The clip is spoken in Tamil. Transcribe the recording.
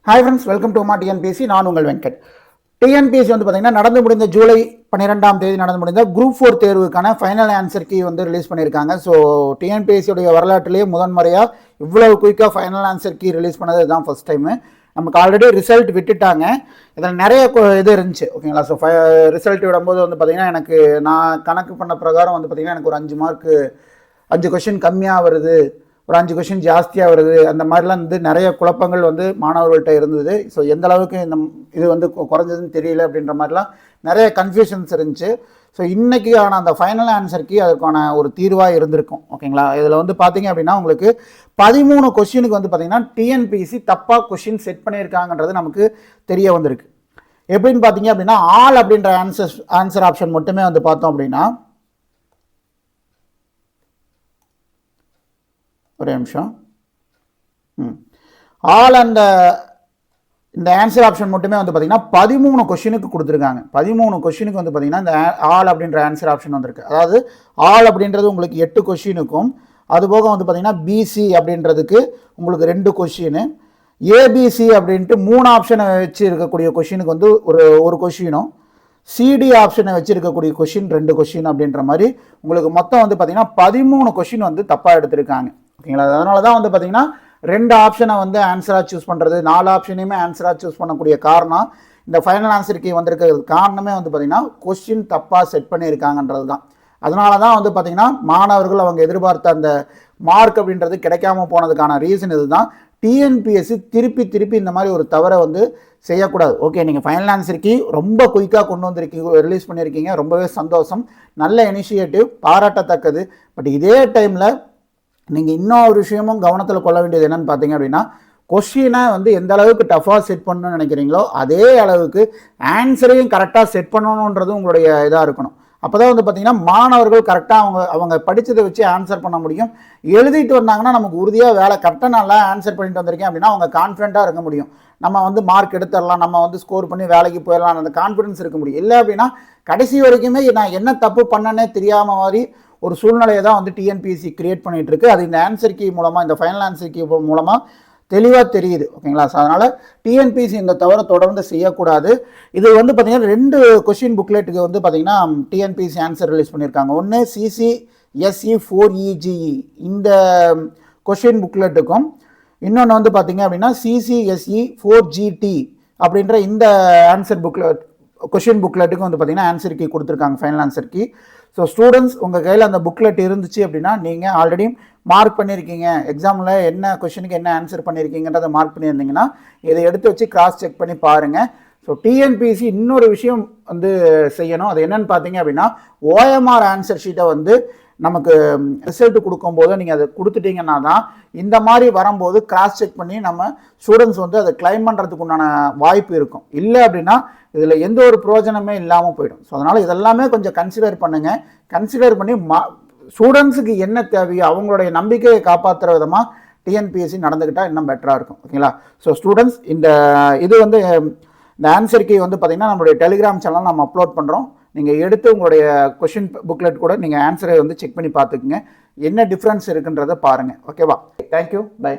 Hi friends, welcome to TNPSC. நான் உங்கள் வெங்கட். டிஎன்பிஎஸ்சி வந்து பார்த்தீங்கன்னா நடந்து முடிந்த ஜூலை 12ஆம் தேதி நடந்து முடிந்த குரூப் 4 தேர்வுக்கான ஃபைனல் ஆன்சர் கீ வந்து ரிலீஸ் பண்ணியிருக்காங்க. ஸோ டிஎன்பிஎஸ்சியோடைய வரலாற்றிலேயே முதன்முறையாக இவ்வளவு குயிக்காக ஃபைனல் ஆன்சர் கீ ரிலீஸ் பண்ணது இதுதான் ஃபர்ஸ்ட் டைமு. நமக்கு ஆல்ரெடி ரிசல்ட் விட்டுட்டாங்க. இதில் நிறைய இது இருந்துச்சு, ஓகேங்களா. ஸோ ரிசல்ட் விடும்போது வந்து பார்த்தீங்கன்னா எனக்கு நான் கணக்கு பண்ண பிரகாரம் வந்து பார்த்தீங்கன்னா எனக்கு ஒரு 5 கொஷின் கம்மியாக வருது, ஒரு 5 கொஷின் ஜாஸ்தியாக வருது, அந்த மாதிரிலாம் வந்து நிறைய குழப்பங்கள் வந்து மாணவர்கள்ட்ட இருந்தது. ஸோ எந்த அளவுக்கு இது வந்து குறைஞ்சதுன்னு தெரியல அப்படின்ற மாதிரிலாம் நிறைய கன்ஃபியூஷன்ஸ் இருந்துச்சு. ஸோ இன்றைக்கான அந்த ஃபைனல் ஆன்சருக்கு அதற்கான ஒரு தீர்வாக இருந்திருக்கும், ஓகேங்களா. இதில் வந்து பார்த்தீங்க அப்படின்னா உங்களுக்கு 13 கொஷினுக்கு வந்து பார்த்தீங்கன்னா டிஎன்பிஎஸ்சி தப்பாக கொஷின் செட் பண்ணியிருக்காங்கன்றது நமக்கு தெரிய வந்திருக்கு. எப்படின்னு பார்த்தீங்க அப்படின்னா ஆல் அப்படின்ற ஆன்சர் ஆப்ஷன் மட்டுமே வந்து பார்த்தோம் அப்படின்னா, ஒரே நிமிஷம், ஆல் அந்த இந்த ஆன்சர் ஆப்ஷன் மட்டுமே வந்து பார்த்தீங்கன்னா 13 கொஷினுக்கு கொடுத்துருக்காங்க. 13 கொஷினுக்கு வந்து பார்த்தீங்கன்னா இந்த ஆல் அப்படின்ற ஆன்சர் ஆப்ஷன் வந்திருக்கு. அதாவது ஆல் அப்படின்றது உங்களுக்கு 8 கொஷினுக்கும், அதுபோக வந்து பார்த்தீங்கன்னா பிசி அப்படின்றதுக்கு உங்களுக்கு 2 கொஷினு, ஏபிசி அப்படின்ட்டு 3 ஆப்ஷனை வச்சு இருக்கக்கூடிய கொஷினுக்கு வந்து ஒரு கொஷினும், சிடி ஆப்ஷனை வச்சுருக்கக்கூடிய கொஷின் 2 கொஷின் அப்படின்ற மாதிரி உங்களுக்கு மொத்தம் வந்து பார்த்தீங்கன்னா 13 கொஷின் வந்து தப்பாக எடுத்திருக்காங்க, ஓகேங்களா. அதனால தான் வந்து பார்த்தீங்கன்னா 2 ஆப்ஷனை வந்து ஆன்சராக சூஸ் பண்ணுறது, 4 ஆப்ஷனையுமே ஆன்சராக சூஸ் பண்ணக்கூடிய காரணம், இந்த ஃபைனல் ஆன்சர் கீ வந்திருக்கிறது காரணமே வந்து பார்த்தீங்கன்னா கொஸ்டின் தப்பாக செட் பண்ணியிருக்காங்கன்றது தான். அதனால தான் வந்து பார்த்தீங்கன்னா மாணவர்கள் அவங்க எதிர்பார்த்த அந்த மார்க் அப்படின்றது கிடைக்காம போனதுக்கான ரீசன் இதுதான். டிஎன்பிஎஸ்சி திருப்பி இந்த மாதிரி ஒரு தவறை வந்து செய்யக்கூடாது. ஓகே, நீங்கள் ஃபைனல் ஆன்சர் கீ ரொம்ப குயிக்காக கொண்டு வந்திருக்கீங்க, ரிலீஸ் பண்ணியிருக்கீங்க, ரொம்பவே சந்தோஷம், நல்ல இனிஷியேட்டிவ், பாராட்டத்தக்கது. பட் இதே டைமில் நீங்கள் இன்னொரு விஷயமும் கவனத்தில் கொள்ள வேண்டியது என்னன்னு பார்த்தீங்க அப்படின்னா, கொஸ்டினை வந்து எந்த அளவுக்கு டஃபாக செட் பண்ணணும்னு நினைக்கிறீங்களோ அதே அளவுக்கு ஆன்சரையும் கரெக்டாக செட் பண்ணணுன்றது உங்களுடைய இதாக இருக்கணும். அப்போ தான் வந்து பார்த்தீங்கன்னா மாணவர்கள் கரெக்டாக அவங்க படித்ததை வச்சு ஆன்சர் பண்ண முடியும். எழுதிட்டு வந்தாங்கன்னா நமக்கு உறுதியாக வேலை கரெக்டாக நல்லா ஆன்சர் பண்ணிட்டு வந்திருக்கேன் அப்படின்னா அவங்க கான்ஃபிடென்ட்டாக இருக்க முடியும். நம்ம வந்து மார்க் எடுத்துடலாம், நம்ம வந்து ஸ்கோர் பண்ணி வேலைக்கு போயிடலாம், அந்த கான்ஃபிடன்ஸ் இருக்க முடியும். இல்லை அப்படின்னா கடைசி வரைக்குமே நான் என்ன தப்பு பண்ணனே தெரியாமல் மாதிரி ஒரு சூழ்நிலையை தான் வந்து டிஎன்பிஎஸ்சி கிரியேட் பண்ணிகிட்டு இருக்கு. அது இந்த ஆன்சர் கீ மூலமாக, இந்த ஃபைனல் ஆன்சர் கீ மூலமாக தெளிவாக தெரியுது, ஓகேங்களா. ஸோ அதனால் டிஎன்பிஎஸ்சி இந்த தவிர தொடர்ந்து செய்யக்கூடாது. இது வந்து பார்த்திங்கன்னா 2 கொஷின் புக்லெட்டுக்கு வந்து பார்த்திங்கன்னா டிஎன்பிஎஸ்சி ஆன்சர் ரிலீஸ் பண்ணியிருக்காங்க. ஒன்று CCSE 4EGE இந்த கொஷின் புக்லெட்டுக்கும், இன்னொன்று வந்து பார்த்திங்க அப்படின்னா CCSE 4GT அப்படின்ற இந்த ஆன்சர் கொஷின் புக்லெட்டுக்கு வந்து பார்த்திங்கன்னா ஆன்சர் கீ கொடுத்துருக்காங்க, final answer key. So students உங்கள் கையில் அந்த புக்லெட் இருந்துச்சு அப்படின்னா நீங்கள் ஆல்ரெடி மார்க் பண்ணியிருக்கீங்க, எக்ஸாமில் என்ன கொஷனுக்கு என்ன ஆன்சர் பண்ணியிருக்கீங்கன்றதை மார்க் பண்ணியிருந்தீங்கன்னா இதை எடுத்து வச்சு கிராஸ் செக் பண்ணி பாருங்கள். ஸோ டிஎன்பிஎஸ்சி இன்னொரு விஷயம் வந்து செய்யணும். அது என்னன்னு பார்த்தீங்க அப்படின்னா OMR ஆன்சர் ஷீட்டை வந்து நமக்கு ரிசல்ட் கொடுக்கும்போது நீங்கள் அதை கொடுத்துட்டீங்கன்னா தான் இந்த மாதிரி வரும்போது கிராஸ் செக் பண்ணி நம்ம ஸ்டூடெண்ட்ஸ் வந்து அதை கிளைம் பண்ணுறதுக்கு உண்டான வாய்ப்பு இருக்கும். இல்லை அப்படின்னா இதில் எந்த ஒரு பிரயோஜனமே இல்லாமல் போயிடும். ஸோ அதனால் இதெல்லாமே கொஞ்சம் கன்சிடர் பண்ணுங்கள். கன்சிடர் பண்ணி ஸ்டூடெண்ட்ஸுக்கு என்ன தேவையோ அவங்களுடைய நம்பிக்கையை காப்பாற்றுற விதமாக டிஎன்பிஎஸ்சி நடந்துக்கிட்டால் இன்னும் பெட்டராக இருக்கும், ஓகேங்களா. ஸோ ஸ்டூடெண்ட்ஸ் இது வந்து இந்த ஆன்சர் கீ வந்து பார்த்திங்கன்னா நம்மளுடைய டெலிகிராம் சேனல் நம்ம அப்லோட் பண்ணுறோம். நீங்கள் எடுத்து உங்களுடைய கொஷின் புக்லெட் கூட நீங்கள் ஆன்சரை வந்து செக் பண்ணி பார்த்துக்குங்க, என்ன டிஃப்ரென்ஸ் இருக்குன்றதை பாருங்கள், ஓகேவா. Thank you, by.